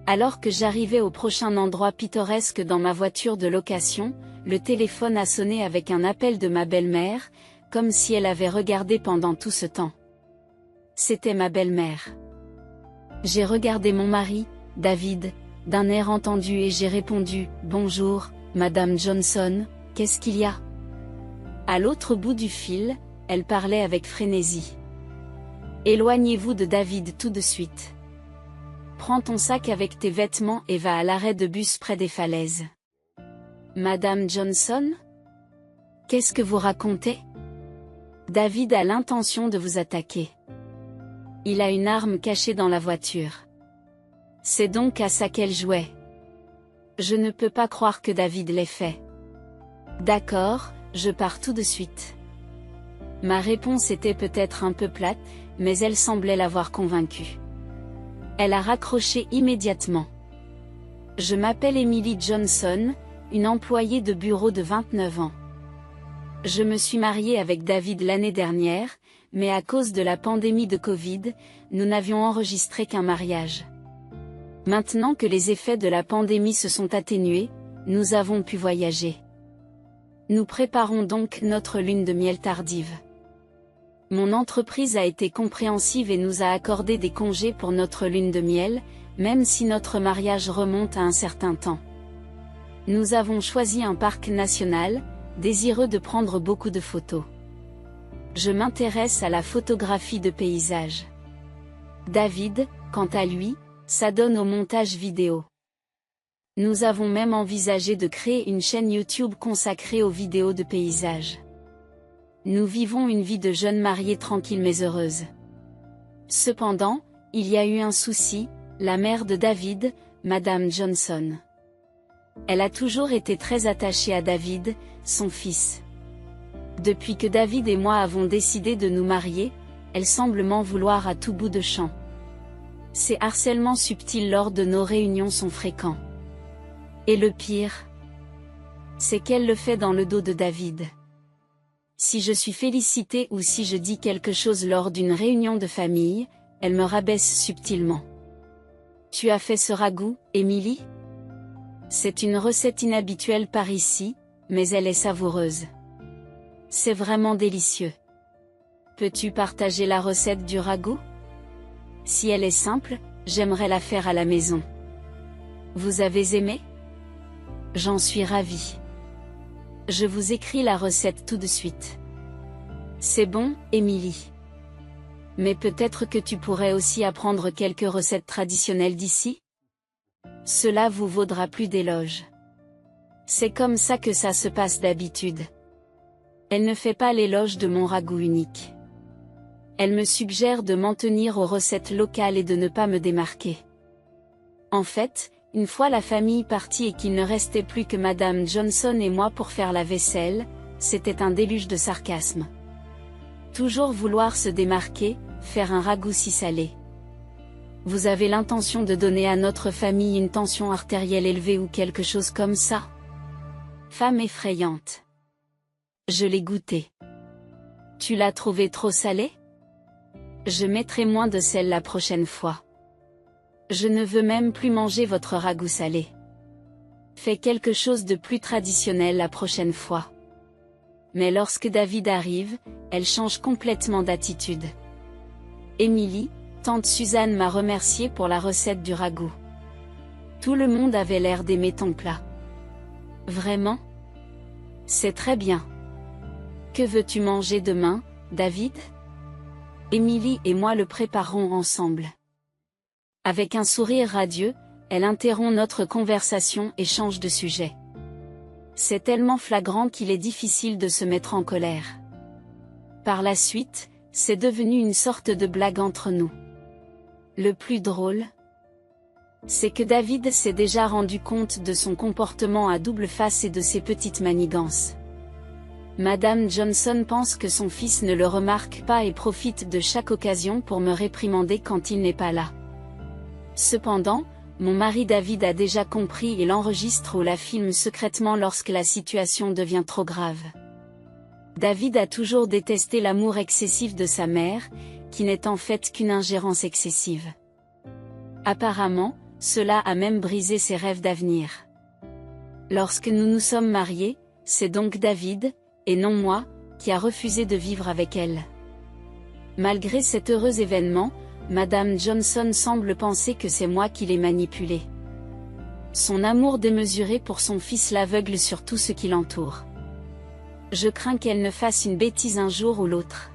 Alors que j'arrivais au prochain endroit pittoresque dans ma voiture de location, le téléphone a sonné avec un appel de ma belle-mère, comme si elle avait regardé pendant tout ce temps. C'était ma belle-mère. J'ai regardé mon mari, David, d'un air entendu et j'ai répondu « Bonjour, Madame Johnson, qu'est-ce qu'il y a ?» À l'autre bout du fil, elle parlait avec frénésie. « Éloignez-vous de David tout de suite. Prends ton sac avec tes vêtements et va à l'arrêt de bus près des falaises. » Madame Johnson? Qu'est-ce que vous racontez? David a l'intention de vous attaquer. Il a une arme cachée dans la voiture. C'est donc à ça qu'elle jouait. Je ne peux pas croire que David l'ait fait. D'accord, je pars tout de suite. Ma réponse était peut-être un peu plate, mais elle semblait l'avoir convaincue. Elle a raccroché immédiatement. Je m'appelle Emily Johnson, une employée de bureau de 29 ans. Je me suis mariée avec David l'année dernière, mais à cause de la pandémie de Covid, nous n'avions enregistré qu'un mariage. Maintenant que les effets de la pandémie se sont atténués, nous avons pu voyager. Nous préparons donc notre lune de miel tardive. Mon entreprise a été compréhensive et nous a accordé des congés pour notre lune de miel, même si notre mariage remonte à un certain temps. Nous avons choisi un parc national, désireux de prendre beaucoup de photos. Je m'intéresse à la photographie de paysages. David, quant à lui, s'adonne au montage vidéo. Nous avons même envisagé de créer une chaîne YouTube consacrée aux vidéos de paysages. Nous vivons une vie de jeunes mariés tranquille mais heureuse. Cependant, il y a eu un souci, la mère de David, Madame Johnson. Elle a toujours été très attachée à David, son fils. Depuis que David et moi avons décidé de nous marier, elle semble m'en vouloir à tout bout de champ. Ces harcèlements subtils lors de nos réunions sont fréquents. Et le pire, c'est qu'elle le fait dans le dos de David. Si je suis félicitée ou si je dis quelque chose lors d'une réunion de famille, elle me rabaisse subtilement. Tu as fait ce ragoût, Emily? C'est une recette inhabituelle par ici, mais elle est savoureuse. C'est vraiment délicieux. Peux-tu partager la recette du ragoût? Si elle est simple, j'aimerais la faire à la maison. Vous avez aimé? J'en suis ravie. Je vous écris la recette tout de suite. C'est bon, Emily. Mais peut-être que tu pourrais aussi apprendre quelques recettes traditionnelles d'ici? Cela vous vaudra plus d'éloges. C'est comme ça que ça se passe d'habitude. Elle ne fait pas l'éloge de mon ragoût unique. Elle me suggère de m'en tenir aux recettes locales et de ne pas me démarquer. En fait, une fois la famille partie et qu'il ne restait plus que Madame Johnson et moi pour faire la vaisselle, c'était un déluge de sarcasme. Toujours vouloir se démarquer, faire un ragoût si salé. Vous avez l'intention de donner à notre famille une tension artérielle élevée ou quelque chose comme ça? Femme effrayante. Je l'ai goûté. Tu l'as trouvé trop salé? Je mettrai moins de sel la prochaine fois. Je ne veux même plus manger votre ragoût salé. Fais quelque chose de plus traditionnel la prochaine fois. Mais lorsque David arrive, elle change complètement d'attitude. Emily, tante Suzanne m'a remercié pour la recette du ragoût. Tout le monde avait l'air d'aimer ton plat. Vraiment? C'est très bien. Que veux-tu manger demain, David? Emily et moi le préparerons ensemble. Avec un sourire radieux, elle interrompt notre conversation et change de sujet. C'est tellement flagrant qu'il est difficile de se mettre en colère. Par la suite, c'est devenu une sorte de blague entre nous. Le plus drôle, c'est que David s'est déjà rendu compte de son comportement à double face et de ses petites manigances. Madame Johnson pense que son fils ne le remarque pas et profite de chaque occasion pour me réprimander quand il n'est pas là. Cependant, mon mari David a déjà compris et l'enregistre ou la filme secrètement lorsque la situation devient trop grave. David a toujours détesté l'amour excessif de sa mère, qui n'est en fait qu'une ingérence excessive. Apparemment, cela a même brisé ses rêves d'avenir. Lorsque nous nous sommes mariés, c'est donc David, et non moi, qui a refusé de vivre avec elle. Malgré cet heureux événement, Madame Johnson semble penser que c'est moi qui l'ai manipulée. Son amour démesuré pour son fils l'aveugle sur tout ce qui l'entoure. Je crains qu'elle ne fasse une bêtise un jour ou l'autre.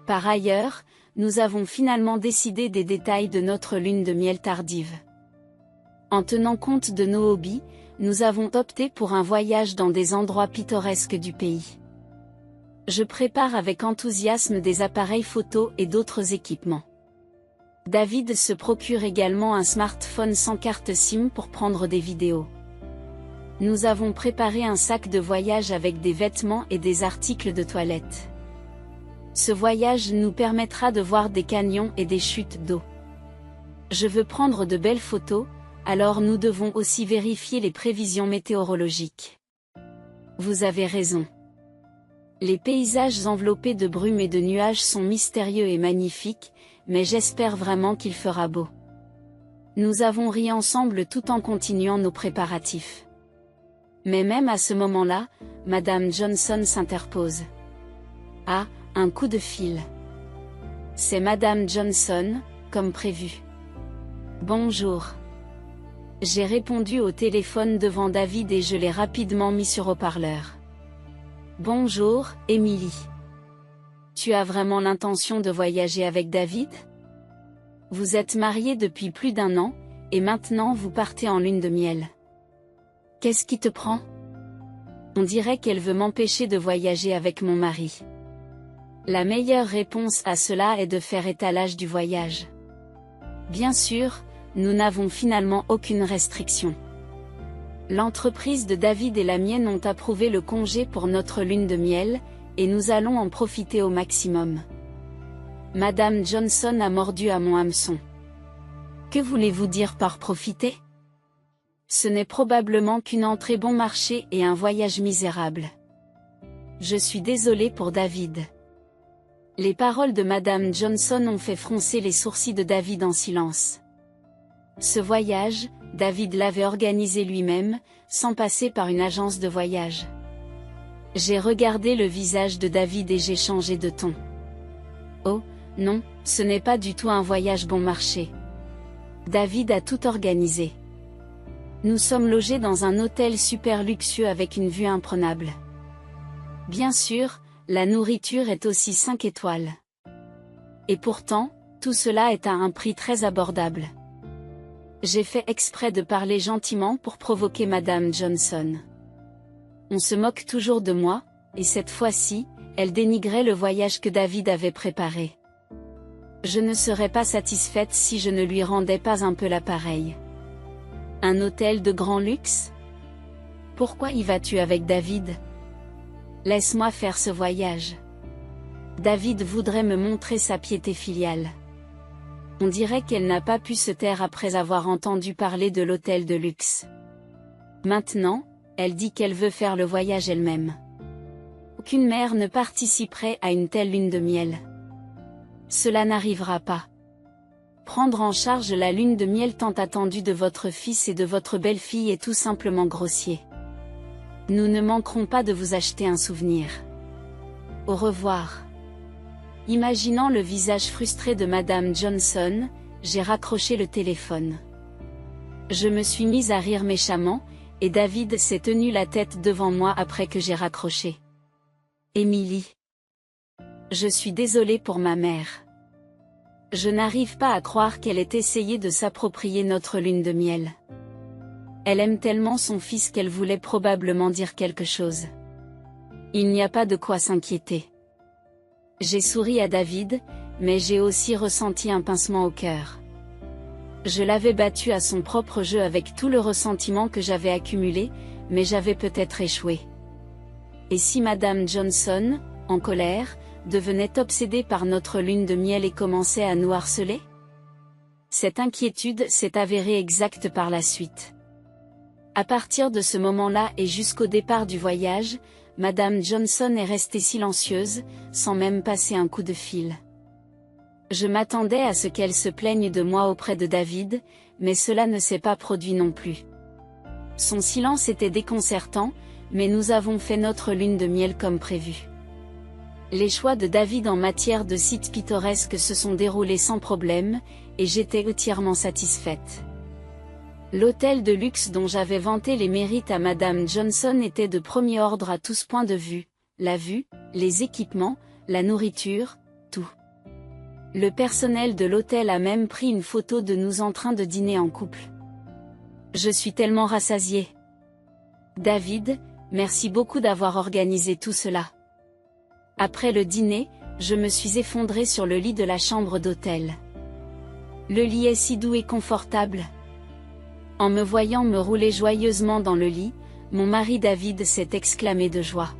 Par ailleurs, nous avons finalement décidé des détails de notre lune de miel tardive. En tenant compte de nos hobbies, nous avons opté pour un voyage dans des endroits pittoresques du pays. Je prépare avec enthousiasme des appareils photo et d'autres équipements. David se procure également un smartphone sans carte SIM pour prendre des vidéos. Nous avons préparé un sac de voyage avec des vêtements et des articles de toilette. Ce voyage nous permettra de voir des canyons et des chutes d'eau. Je veux prendre de belles photos, alors nous devons aussi vérifier les prévisions météorologiques. Vous avez raison. Les paysages enveloppés de brume et de nuages sont mystérieux et magnifiques, mais j'espère vraiment qu'il fera beau. Nous avons ri ensemble tout en continuant nos préparatifs. Mais même à ce moment-là, Madame Johnson s'interpose. Ah, un coup de fil. C'est Madame Johnson, comme prévu. Bonjour. J'ai répondu au téléphone devant David et je l'ai rapidement mis sur haut-parleur. Bonjour, Emily. Tu as vraiment l'intention de voyager avec David? Vous êtes mariés depuis plus d'1 an, et maintenant vous partez en lune de miel. Qu'est-ce qui te prend? On dirait qu'elle veut m'empêcher de voyager avec mon mari. La meilleure réponse à cela est de faire étalage du voyage. Bien sûr, nous n'avons finalement aucune restriction. L'entreprise de David et la mienne ont approuvé le congé pour notre lune de miel, et nous allons en profiter au maximum. Madame Johnson a mordu à mon hameçon. Que voulez-vous dire par profiter? Ce n'est probablement qu'une entrée bon marché et un voyage misérable. Je suis désolée pour David. Les paroles de Madame Johnson ont fait froncer les sourcils de David en silence. Ce voyage, David l'avait organisé lui-même, sans passer par une agence de voyage. J'ai regardé le visage de David et j'ai changé de ton. Oh, non, ce n'est pas du tout un voyage bon marché. David a tout organisé. Nous sommes logés dans un hôtel super luxueux avec une vue imprenable. Bien sûr, la nourriture est aussi 5 étoiles. Et pourtant, tout cela est à un prix très abordable. J'ai fait exprès de parler gentiment pour provoquer Madame Johnson. On se moque toujours de moi, et cette fois-ci, elle dénigrait le voyage que David avait préparé. Je ne serais pas satisfaite si je ne lui rendais pas un peu l'appareil. Un hôtel de grand luxe? Pourquoi y vas-tu avec David? Laisse-moi faire ce voyage. David voudrait me montrer sa piété filiale. On dirait qu'elle n'a pas pu se taire après avoir entendu parler de l'hôtel de luxe. Maintenant, elle dit qu'elle veut faire le voyage elle-même. Aucune mère ne participerait à une telle lune de miel. Cela n'arrivera pas. Prendre en charge la lune de miel tant attendue de votre fils et de votre belle-fille est tout simplement grossier. Nous ne manquerons pas de vous acheter un souvenir. Au revoir. Imaginant le visage frustré de Madame Johnson, j'ai raccroché le téléphone. Je me suis mise à rire méchamment, et David s'est tenu la tête devant moi après que j'ai raccroché. Emily. Je suis désolée pour ma mère. Je n'arrive pas à croire qu'elle ait essayé de s'approprier notre lune de miel. Elle aime tellement son fils qu'elle voulait probablement dire quelque chose. Il n'y a pas de quoi s'inquiéter. J'ai souri à David, mais j'ai aussi ressenti un pincement au cœur. Je l'avais battu à son propre jeu avec tout le ressentiment que j'avais accumulé, mais j'avais peut-être échoué. Et si Madame Johnson, en colère, devenait obsédée par notre lune de miel et commençait à nous harceler? Cette inquiétude s'est avérée exacte par la suite. À partir de ce moment-là et jusqu'au départ du voyage, Madame Johnson est restée silencieuse, sans même passer un coup de fil. Je m'attendais à ce qu'elle se plaigne de moi auprès de David, mais cela ne s'est pas produit non plus. Son silence était déconcertant, mais nous avons fait notre lune de miel comme prévu. Les choix de David en matière de sites pittoresques se sont déroulés sans problème, et j'étais entièrement satisfaite. L'hôtel de luxe dont j'avais vanté les mérites à Madame Johnson était de premier ordre à tous points de vue, la vue, les équipements, la nourriture, tout. Le personnel de l'hôtel a même pris une photo de nous en train de dîner en couple. Je suis tellement rassasiée. David, merci beaucoup d'avoir organisé tout cela. Après le dîner, je me suis effondrée sur le lit de la chambre d'hôtel. Le lit est si doux et confortable. En me voyant me rouler joyeusement dans le lit, mon mari David s'est exclamé de joie.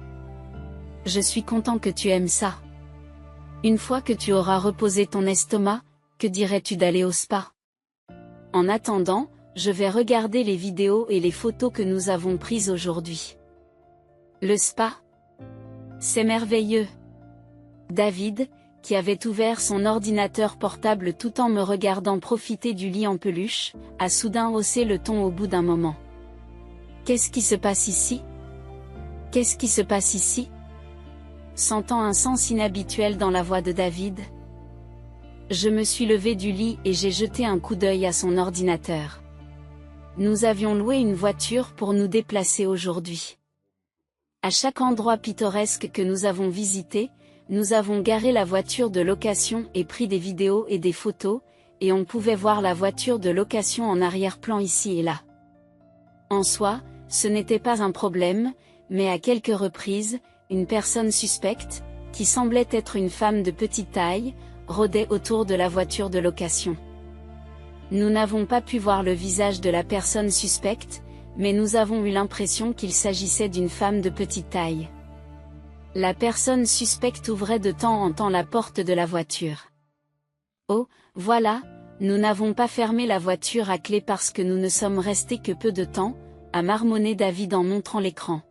Je suis content que tu aimes ça. Une fois que tu auras reposé ton estomac, que dirais-tu d'aller au spa? En attendant, je vais regarder les vidéos et les photos que nous avons prises aujourd'hui. Le spa? C'est merveilleux. David, qui avait ouvert son ordinateur portable tout en me regardant profiter du lit en peluche, a soudain haussé le ton au bout d'un moment. Qu'est-ce qui se passe ici? Qu'est-ce qui se passe ici? Sentant un sens inhabituel dans la voix de David. Je me suis levée du lit et j'ai jeté un coup d'œil à son ordinateur. Nous avions loué une voiture pour nous déplacer aujourd'hui. À chaque endroit pittoresque que nous avons visité, nous avons garé la voiture de location et pris des vidéos et des photos, et on pouvait voir la voiture de location en arrière-plan ici et là. En soi, ce n'était pas un problème, mais à quelques reprises, une personne suspecte, qui semblait être une femme de petite taille, rôdait autour de la voiture de location. Nous n'avons pas pu voir le visage de la personne suspecte, mais nous avons eu l'impression qu'il s'agissait d'une femme de petite taille. La personne suspecte ouvrait de temps en temps la porte de la voiture. Oh, voilà, nous n'avons pas fermé la voiture à clé parce que nous ne sommes restés que peu de temps, a marmonné David en montrant l'écran.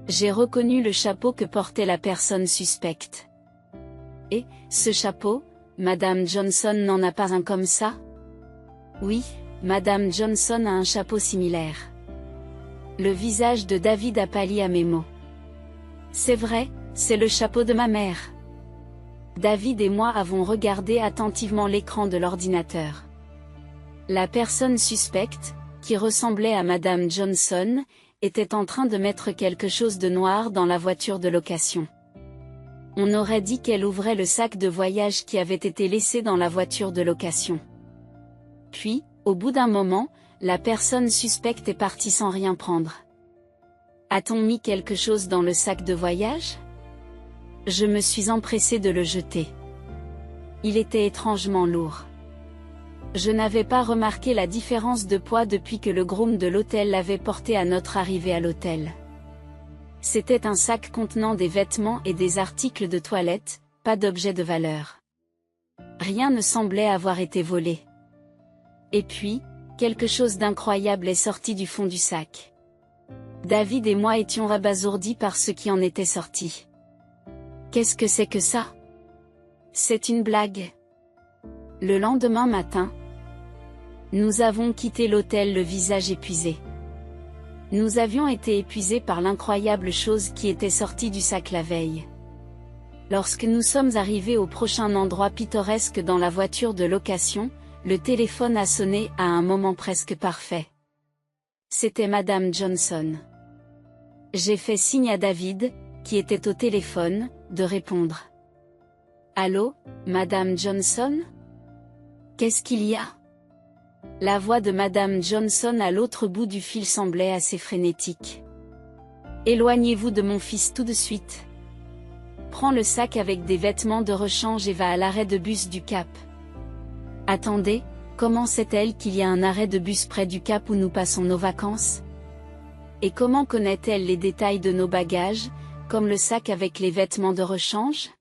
J'ai reconnu le chapeau que portait la personne suspecte. Et, ce chapeau, Madame Johnson n'en a pas un comme ça? Oui, Madame Johnson a un chapeau similaire. Le visage de David a pâli à mes mots. C'est vrai, c'est le chapeau de ma mère. David et moi avons regardé attentivement l'écran de l'ordinateur. La personne suspecte, qui ressemblait à Madame Johnson, était en train de mettre quelque chose de noir dans la voiture de location. On aurait dit qu'elle ouvrait le sac de voyage qui avait été laissé dans la voiture de location. Puis, au bout d'un moment, la personne suspecte est partie sans rien prendre. A-t-on mis quelque chose dans le sac de voyage? Je me suis empressée de le jeter. Il était étrangement lourd. Je n'avais pas remarqué la différence de poids depuis que le groom de l'hôtel l'avait porté à notre arrivée à l'hôtel. C'était un sac contenant des vêtements et des articles de toilette, pas d'objets de valeur. Rien ne semblait avoir été volé. Et puis, quelque chose d'incroyable est sorti du fond du sac. David et moi étions abasourdis par ce qui en était sorti. Qu'est-ce que c'est que ça? C'est une blague. Le lendemain matin, nous avons quitté l'hôtel le visage épuisé. Nous avions été épuisés par l'incroyable chose qui était sortie du sac la veille. Lorsque nous sommes arrivés au prochain endroit pittoresque dans la voiture de location, le téléphone a sonné à un moment presque parfait. C'était Madame Johnson. J'ai fait signe à David, qui était au téléphone, de répondre. Allô, Madame Johnson? Qu'est-ce qu'il y a? La voix de Madame Johnson à l'autre bout du fil semblait assez frénétique. Éloignez-vous de mon fils tout de suite. Prends le sac avec des vêtements de rechange et va à l'arrêt de bus du Cap. Attendez, comment sait-elle qu'il y a un arrêt de bus près du Cap où nous passons nos vacances? Et comment connaît-elle les détails de nos bagages, comme le sac avec les vêtements de rechange?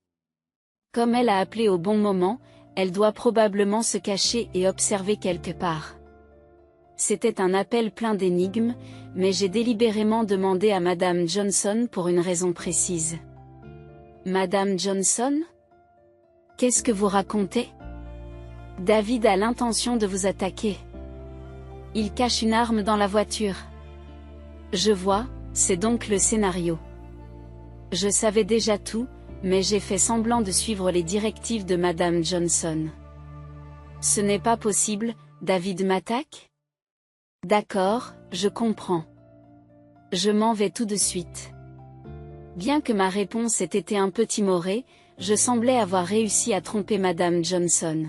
Comme elle a appelé au bon moment, elle doit probablement se cacher et observer quelque part. C'était un appel plein d'énigmes, mais j'ai délibérément demandé à Madame Johnson pour une raison précise. Madame Johnson? Qu'est-ce que vous racontez? David a l'intention de vous attaquer. Il cache une arme dans la voiture. Je vois, c'est donc le scénario. Je savais déjà tout, mais j'ai fait semblant de suivre les directives de Madame Johnson. Ce n'est pas possible, David m'attaque? D'accord, je comprends. Je m'en vais tout de suite. Bien que ma réponse ait été un peu timorée, je semblais avoir réussi à tromper Madame Johnson.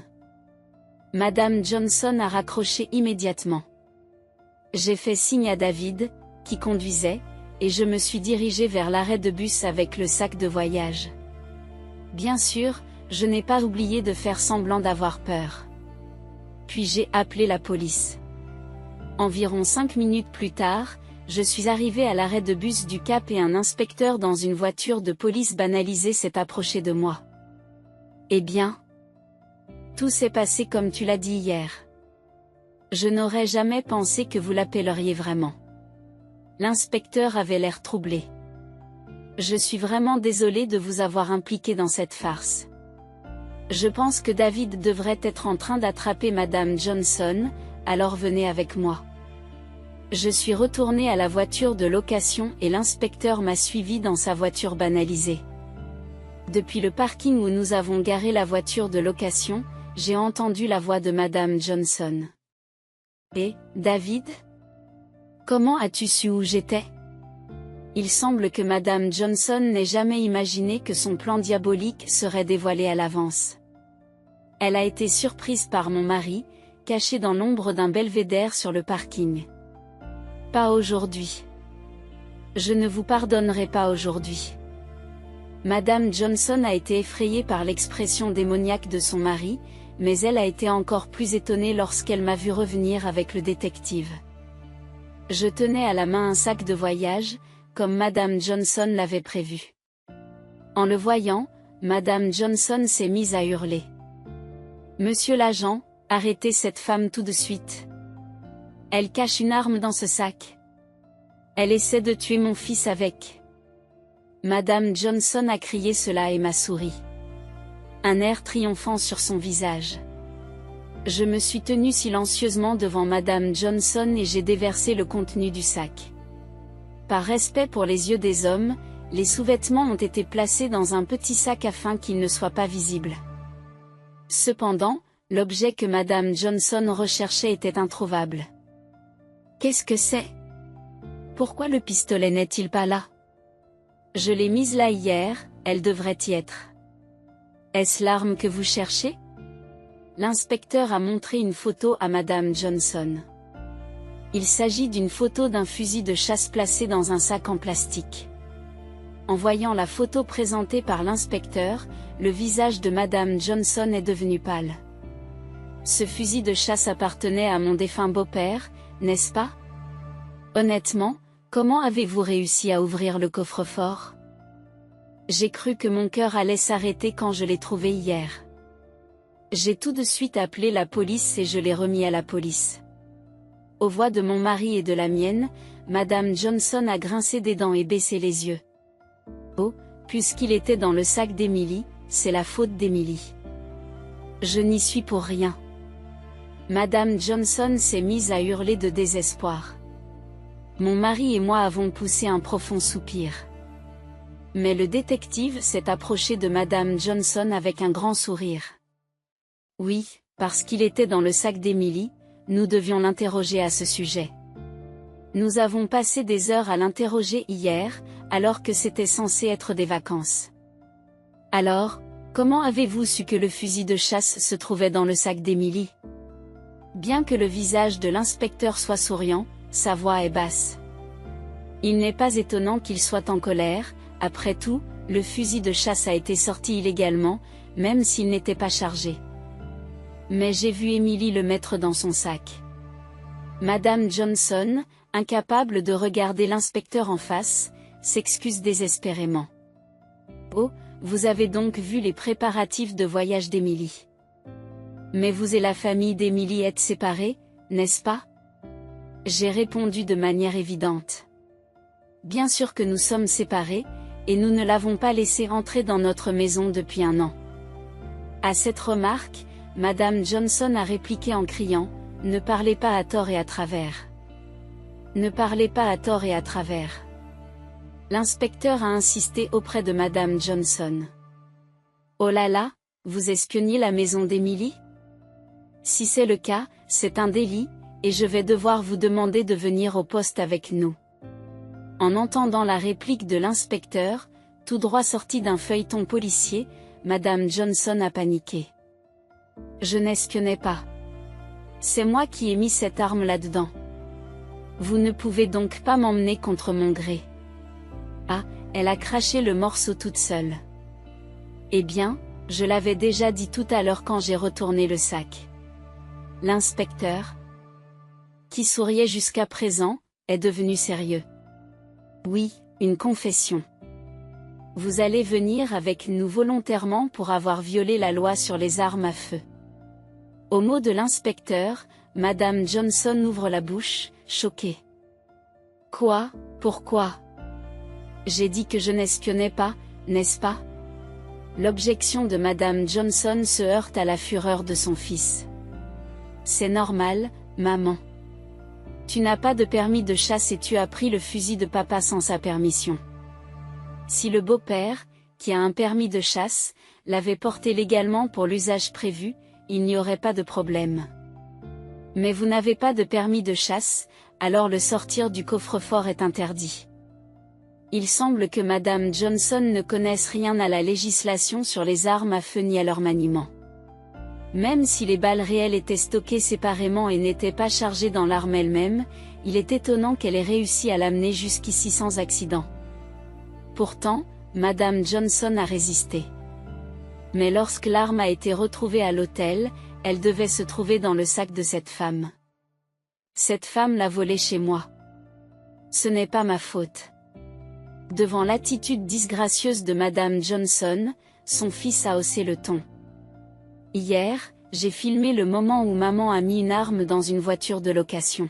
Madame Johnson a raccroché immédiatement. J'ai fait signe à David, qui conduisait, et je me suis dirigé vers l'arrêt de bus avec le sac de voyage. Bien sûr, je n'ai pas oublié de faire semblant d'avoir peur. Puis j'ai appelé la police. Environ 5 minutes plus tard, je suis arrivé à l'arrêt de bus du Cap et un inspecteur dans une voiture de police banalisée s'est approché de moi. Eh bien? Tout s'est passé comme tu l'as dit hier. Je n'aurais jamais pensé que vous l'appelleriez vraiment. L'inspecteur avait l'air troublé. Je suis vraiment désolé de vous avoir impliqué dans cette farce. Je pense que David devrait être en train d'attraper Madame Johnson, alors venez avec moi. Je suis retourné à la voiture de location et l'inspecteur m'a suivi dans sa voiture banalisée. Depuis le parking où nous avons garé la voiture de location, j'ai entendu la voix de Madame Johnson. Et, David? Comment as-tu su où j'étais? Il semble que Madame Johnson n'ait jamais imaginé que son plan diabolique serait dévoilé à l'avance. Elle a été surprise par mon mari, caché dans l'ombre d'un belvédère sur le parking. Pas aujourd'hui. Je ne vous pardonnerai pas aujourd'hui. Madame Johnson a été effrayée par l'expression démoniaque de son mari, mais elle a été encore plus étonnée lorsqu'elle m'a vu revenir avec le détective. Je tenais à la main un sac de voyage, comme Madame Johnson l'avait prévu. En le voyant, Madame Johnson s'est mise à hurler. « Monsieur l'agent, arrêtez cette femme tout de suite. Elle cache une arme dans ce sac. Elle essaie de tuer mon fils avec. » Madame Johnson a crié cela et m'a souri. Un air triomphant sur son visage. Je me suis tenu silencieusement devant Madame Johnson et j'ai déversé le contenu du sac. Par respect pour les yeux des hommes, les sous-vêtements ont été placés dans un petit sac afin qu'ils ne soient pas visibles. Cependant, l'objet que Madame Johnson recherchait était introuvable. Qu'est-ce que c'est? Pourquoi le pistolet n'est-il pas là? Je l'ai mise là hier, elle devrait y être. Est-ce l'arme que vous cherchez? L'inspecteur a montré une photo à Madame Johnson. Il s'agit d'une photo d'un fusil de chasse placé dans un sac en plastique. En voyant la photo présentée par l'inspecteur, le visage de Madame Johnson est devenu pâle. Ce fusil de chasse appartenait à mon défunt beau-père, n'est-ce pas? Honnêtement, comment avez-vous réussi à ouvrir le coffre-fort? J'ai cru que mon cœur allait s'arrêter quand je l'ai trouvé hier. J'ai tout de suite appelé la police et je l'ai remis à la police. Aux voix de mon mari et de la mienne, Madame Johnson a grincé des dents et baissé les yeux. Oh, puisqu'il était dans le sac d'Emily, c'est la faute d'Emily. Je n'y suis pour rien. Madame Johnson s'est mise à hurler de désespoir. Mon mari et moi avons poussé un profond soupir. Mais le détective s'est approché de Madame Johnson avec un grand sourire. Oui, parce qu'il était dans le sac d'Emily, nous devions l'interroger à ce sujet. Nous avons passé des heures à l'interroger hier, alors que c'était censé être des vacances. Alors, comment avez-vous su que le fusil de chasse se trouvait dans le sac d'Emily? Bien que le visage de l'inspecteur soit souriant, sa voix est basse. Il n'est pas étonnant qu'il soit en colère, après tout, le fusil de chasse a été sorti illégalement, même s'il n'était pas chargé. Mais j'ai vu Emily le mettre dans son sac. Madame Johnson, incapable de regarder l'inspecteur en face, s'excuse désespérément. Oh, vous avez donc vu les préparatifs de voyage d'Emily. Mais vous et la famille d'Emily êtes séparés, n'est-ce pas? J'ai répondu de manière évidente. Bien sûr que nous sommes séparés, et nous ne l'avons pas laissé entrer dans notre maison depuis 1 an. À cette remarque, Madame Johnson a répliqué en criant « Ne parlez pas à tort et à travers. Ne parlez pas à tort et à travers. L'inspecteur a insisté auprès de Madame Johnson. Oh là là, vous espionniez la maison d'Emily? Si c'est le cas, c'est un délit, et je vais devoir vous demander de venir au poste avec nous. En entendant la réplique de l'inspecteur, tout droit sorti d'un feuilleton policier, Madame Johnson a paniqué. Je n'espionnais pas. C'est moi qui ai mis cette arme là-dedans. Vous ne pouvez donc pas m'emmener contre mon gré. Ah, elle a craché le morceau toute seule. Eh bien, je l'avais déjà dit tout à l'heure quand j'ai retourné le sac. L'inspecteur, qui souriait jusqu'à présent, est devenu sérieux. Oui, une confession. Vous allez venir avec nous volontairement pour avoir violé la loi sur les armes à feu. Au mot de l'inspecteur, Madame Johnson ouvre la bouche, choquée. Quoi? Pourquoi? J'ai dit que je n'espionnais pas, n'est-ce pas? L'objection de Madame Johnson se heurte à la fureur de son fils. C'est normal, maman. Tu n'as pas de permis de chasse et tu as pris le fusil de papa sans sa permission. Si le beau-père, qui a un permis de chasse, l'avait porté légalement pour l'usage prévu, il n'y aurait pas de problème. Mais vous n'avez pas de permis de chasse, alors le sortir du coffre-fort est interdit. Il semble que Madame Johnson ne connaisse rien à la législation sur les armes à feu ni à leur maniement. Même si les balles réelles étaient stockées séparément et n'étaient pas chargées dans l'arme elle-même, il est étonnant qu'elle ait réussi à l'amener jusqu'ici sans accident. Pourtant, Madame Johnson a résisté. Mais lorsque l'arme a été retrouvée à l'hôtel, elle devait se trouver dans le sac de cette femme. Cette femme l'a volée chez moi. Ce n'est pas ma faute. Devant l'attitude disgracieuse de Madame Johnson, son fils a haussé le ton. Hier, j'ai filmé le moment où maman a mis une arme dans une voiture de location.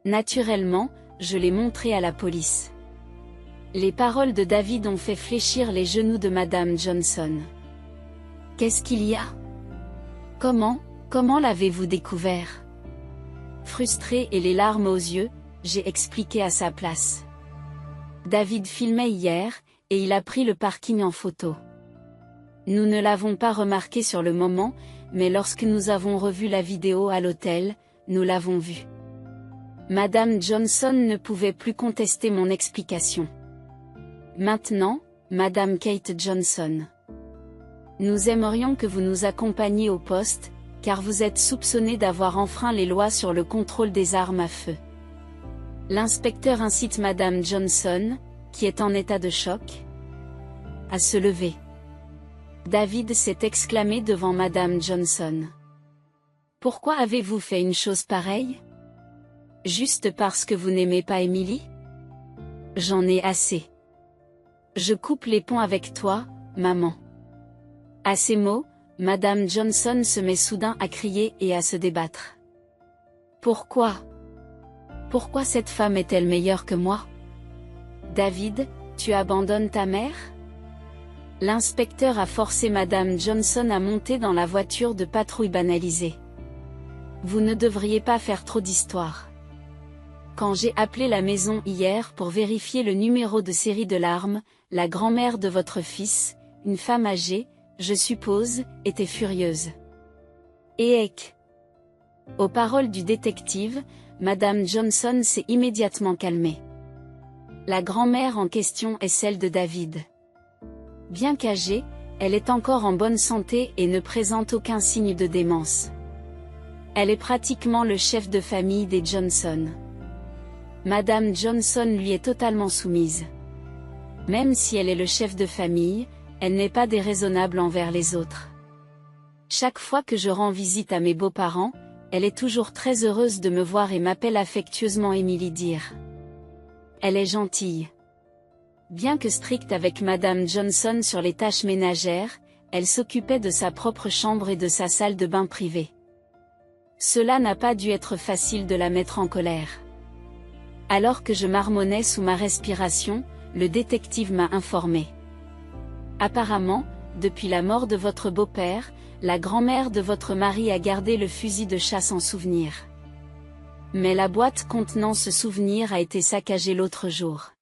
Naturellement, je l'ai montré à la police. Les paroles de David ont fait fléchir les genoux de Madame Johnson. Qu'est-ce qu'il y a? Comment l'avez-vous découvert? Frustré et les larmes aux yeux, j'ai expliqué à sa place. David filmait hier, et il a pris le parking en photo. Nous ne l'avons pas remarqué sur le moment, mais lorsque nous avons revu la vidéo à l'hôtel, nous l'avons vu. Madame Johnson ne pouvait plus contester mon explication. Maintenant, Madame Kate Johnson. Nous aimerions que vous nous accompagniez au poste, car vous êtes soupçonnée d'avoir enfreint les lois sur le contrôle des armes à feu. L'inspecteur incite Madame Johnson, qui est en état de choc, à se lever. David s'est exclamé devant Madame Johnson. Pourquoi avez-vous fait une chose pareille? Juste parce que vous n'aimez pas Emily? J'en ai assez. Je coupe les ponts avec toi, maman. À ces mots, Madame Johnson se met soudain à crier et à se débattre. Pourquoi? Pourquoi cette femme est-elle meilleure que moi? David, tu abandonnes ta mère? L'inspecteur a forcé Madame Johnson à monter dans la voiture de patrouille banalisée. Vous ne devriez pas faire trop d'histoire. Quand j'ai appelé la maison hier pour vérifier le numéro de série de l'arme, la grand-mère de votre fils, une femme âgée, je suppose, était furieuse. Éec. Aux paroles du détective, Madame Johnson s'est immédiatement calmée. La grand-mère en question est celle de David. Bien qu'âgée, elle est encore en bonne santé et ne présente aucun signe de démence. Elle est pratiquement le chef de famille des Johnson. Madame Johnson lui est totalement soumise. Même si elle est le chef de famille, elle n'est pas déraisonnable envers les autres. Chaque fois que je rends visite à mes beaux-parents, elle est toujours très heureuse de me voir et m'appelle affectueusement Emily Dear. Elle est gentille. Bien que stricte avec Madame Johnson sur les tâches ménagères, elle s'occupait de sa propre chambre et de sa salle de bain privée. Cela n'a pas dû être facile de la mettre en colère. Alors que je marmonnais sous ma respiration, le détective m'a informé. Apparemment, depuis la mort de votre beau-père, la grand-mère de votre mari a gardé le fusil de chasse en souvenir. Mais la boîte contenant ce souvenir a été saccagée l'autre jour.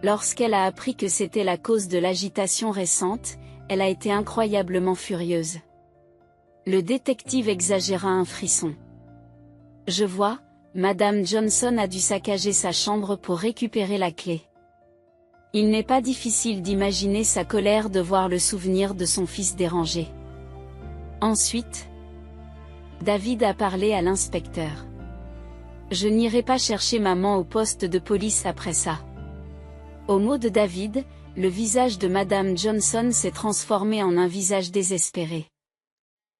Lorsqu'elle a appris que c'était la cause de l'agitation récente, elle a été incroyablement furieuse. Le détective exagéra un frisson. Je vois, Madame Johnson a dû saccager sa chambre pour récupérer la clé. Il n'est pas difficile d'imaginer sa colère de voir le souvenir de son fils dérangé. Ensuite, David a parlé à l'inspecteur. Je n'irai pas chercher maman au poste de police après ça. Au mot de David, le visage de Madame Johnson s'est transformé en un visage désespéré.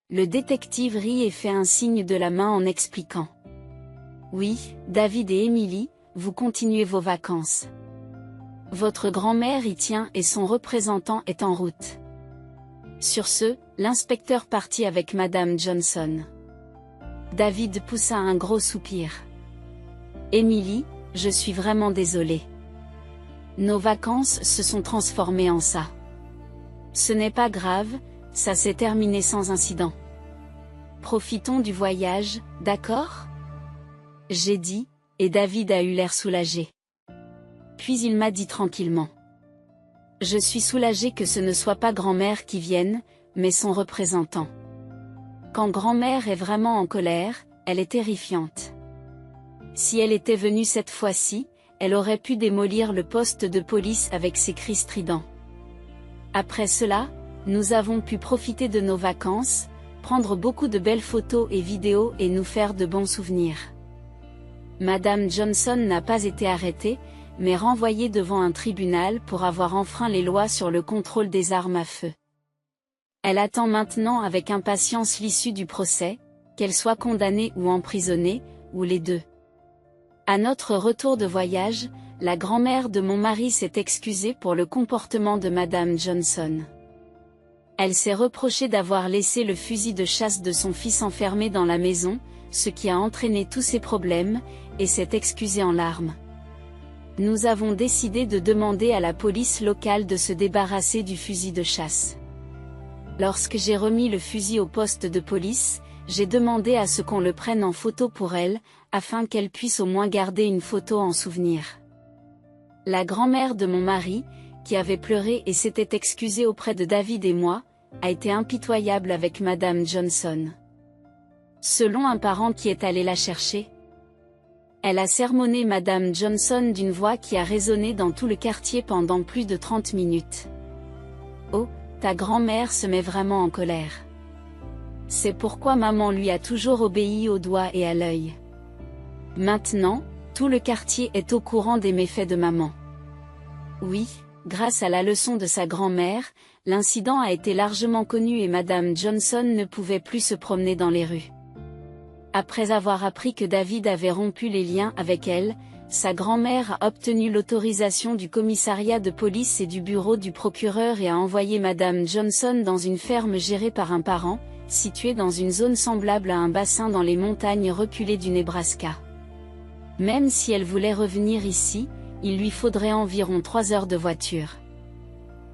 Le détective rit et fait un signe de la main en expliquant. Oui, David et Emily, vous continuez vos vacances. Votre grand-mère y tient et son représentant est en route. Sur ce, l'inspecteur partit avec Madame Johnson. David poussa un gros soupir. Emily, je suis vraiment désolée. Nos vacances se sont transformées en ça. Ce n'est pas grave, ça s'est terminé sans incident. Profitons du voyage, d'accord ? J'ai dit, et David a eu l'air soulagé. Puis il m'a dit tranquillement. Je suis soulagé que ce ne soit pas grand-mère qui vienne, mais son représentant. Quand grand-mère est vraiment en colère, elle est terrifiante. Si elle était venue cette fois-ci, elle aurait pu démolir le poste de police avec ses cris stridents. Après cela, nous avons pu profiter de nos vacances, prendre beaucoup de belles photos et vidéos et nous faire de bons souvenirs. Madame Johnson n'a pas été arrêtée, mais renvoyée devant un tribunal pour avoir enfreint les lois sur le contrôle des armes à feu. Elle attend maintenant avec impatience l'issue du procès, qu'elle soit condamnée ou emprisonnée, ou les deux. À notre retour de voyage, la grand-mère de mon mari s'est excusée pour le comportement de Madame Johnson. Elle s'est reprochée d'avoir laissé le fusil de chasse de son fils enfermé dans la maison, ce qui a entraîné tous ces problèmes, et s'est excusée en larmes. Nous avons décidé de demander à la police locale de se débarrasser du fusil de chasse. Lorsque j'ai remis le fusil au poste de police, j'ai demandé à ce qu'on le prenne en photo pour elle, afin qu'elle puisse au moins garder une photo en souvenir. La grand-mère de mon mari, qui avait pleuré et s'était excusée auprès de David et moi, a été impitoyable avec Madame Johnson. Selon un parent qui est allé la chercher, elle a sermonné Madame Johnson d'une voix qui a résonné dans tout le quartier pendant plus de 30 minutes. Oh, ta grand-mère se met vraiment en colère. C'est pourquoi maman lui a toujours obéi au doigt et à l'œil. Maintenant, tout le quartier est au courant des méfaits de maman. Oui, grâce à la leçon de sa grand-mère, l'incident a été largement connu et Madame Johnson ne pouvait plus se promener dans les rues. Après avoir appris que David avait rompu les liens avec elle, sa grand-mère a obtenu l'autorisation du commissariat de police et du bureau du procureur et a envoyé Madame Johnson dans une ferme gérée par un parent, située dans une zone semblable à un bassin dans les montagnes reculées du Nebraska. Même si elle voulait revenir ici, il lui faudrait environ 3 heures de voiture.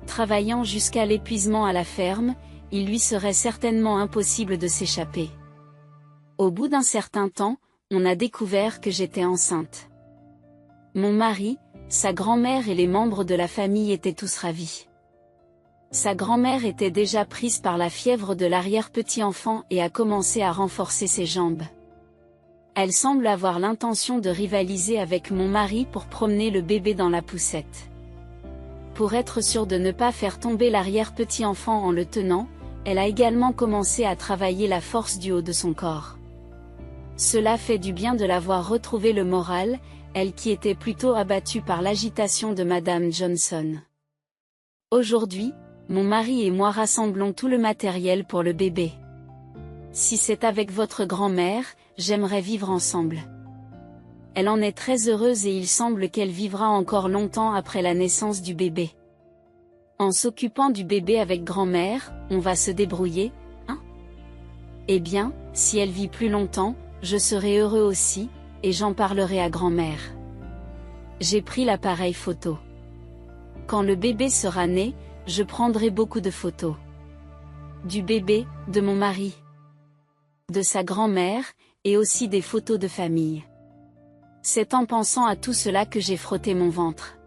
Travaillant jusqu'à l'épuisement à la ferme, il lui serait certainement impossible de s'échapper. Au bout d'un certain temps, on a découvert que j'étais enceinte. Mon mari, sa grand-mère et les membres de la famille étaient tous ravis. Sa grand-mère était déjà prise par la fièvre de l'arrière-petit-enfant et a commencé à renforcer ses jambes. Elle semble avoir l'intention de rivaliser avec mon mari pour promener le bébé dans la poussette. Pour être sûre de ne pas faire tomber l'arrière-petit-enfant en le tenant, elle a également commencé à travailler la force du haut de son corps. Cela fait du bien de la voir retrouver le moral, elle qui était plutôt abattue par l'agitation de Madame Johnson. Aujourd'hui, mon mari et moi rassemblons tout le matériel pour le bébé. Si c'est avec votre grand-mère, j'aimerais vivre ensemble. Elle en est très heureuse et il semble qu'elle vivra encore longtemps après la naissance du bébé. En s'occupant du bébé avec grand-mère, on va se débrouiller, hein? Eh bien, si elle vit plus longtemps, je serai heureux aussi, et j'en parlerai à grand-mère. J'ai pris l'appareil photo. Quand le bébé sera né, je prendrai beaucoup de photos. du bébé, de mon mari, de sa grand-mère, et aussi des photos de famille. C'est en pensant à tout cela que j'ai frotté mon ventre.